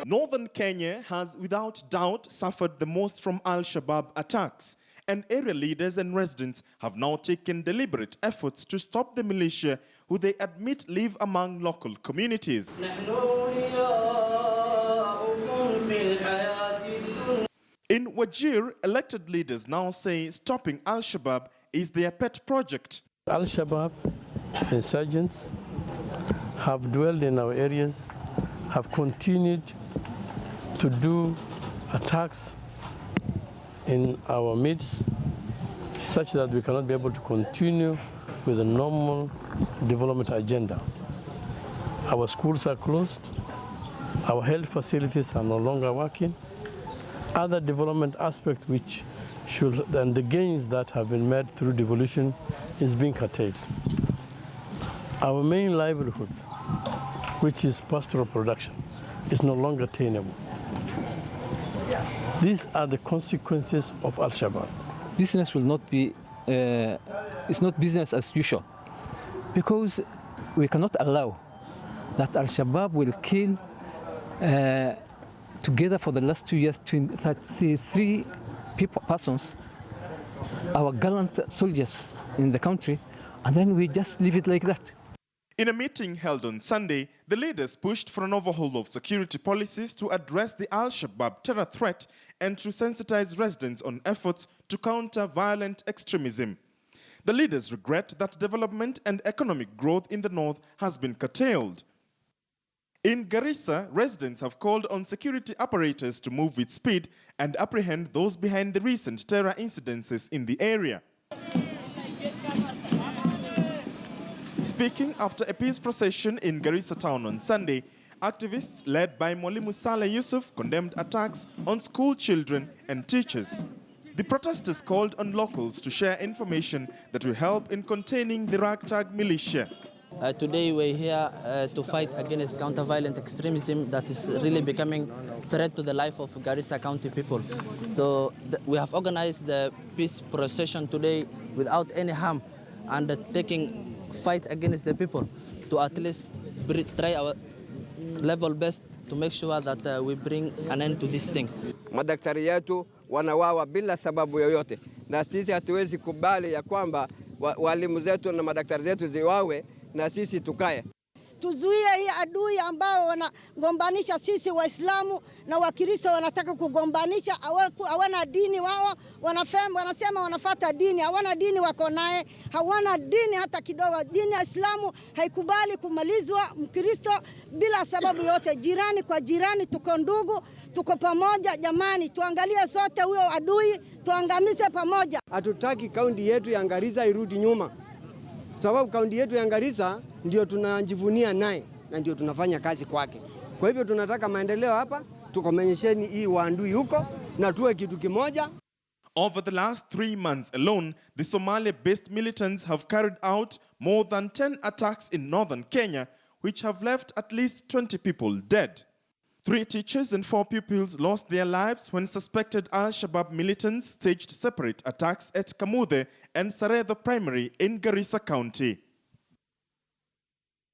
Northern Kenya has without doubt suffered the most from Alshabaab attacks, and area leaders and residents have now taken deliberate efforts to stop the militia who they admit live among local communities. In Wajir, elected leaders now say stopping Alshabaab is their pet project. Alshabaab insurgents have dwelled in our areas, have continued to do attacks in our midst, such that we cannot be able to continue with the normal development agenda. Our schools are closed, our health facilities are no longer working. Other development aspects which should, and the gains that have been made through devolution is being curtailed. Our main livelihood, which is pastoral production, is no longer attainable. These are the consequences of Al-Shabaab. Business will not be, it's not business as usual, because we cannot allow that Al-Shabaab will kill together for the last 2 years, 33 persons, our gallant soldiers in the country, and then we just leave it like that. In a meeting held on Sunday, the leaders pushed for an overhaul of security policies to address the Al-Shabaab terror threat and to sensitize residents on efforts to counter violent extremism. The leaders regret that development and economic growth in the north has been curtailed. In Garissa, residents have called on security apparatus to move with speed and apprehend those behind the recent terror incidences in the area. Speaking after a peace procession in Garissa town on Sunday, activists led by Mwalimu Saleh Yusuf condemned attacks on school children and teachers. The protesters called on locals to share information that will help in containing the ragtag militia. Today we're here to fight against counter-violent extremism that is really becoming a threat to the life of Garissa County people. So we have organized the peace procession today without any harm and taking fight against the people to at least try our level best to make sure that we bring an end to this thing. Madaktari yetu wanawawa bila sababu yoyote, na sisi hatuwezi kubali ya kwamba walimu zetu na madaktari zetu ziwawe na sisi tukae. Tuzuie hii adui ambao wanagombanisha sisi Waislamu na Wakristo, wanataka kugombanisha. Hawana dini wao, wanasema wanafuata dini, hawana dini wako naye, hawana dini hata kidogo. Dini ya Islamu haikubali kumalizwa Mkristo bila sababu yote. Jirani kwa jirani tuko ndugu, tuko pamoja. Jamani, tuangalie sote huyo adui, tuangamize pamoja. Hatutaki kaunti yetu ya Garissa irudi nyuma, sababu kaunti yetu ya Garissa ndio tunajivunia naye na ndio tunafanya kazi kwake. Kwa hivyo tunataka maendeleo hapa, tukomesheni hii waandui huko na tuwe kitu kimoja. Over the last 3 months alone, the Somalia-based militants have carried out more than 10 attacks in northern Kenya, which have left at least 20 people dead. 3 teachers and 4 pupils lost their lives when suspected Al-Shabaab militants staged separate attacks at Kamuthe and Saredho Primary in Garissa County.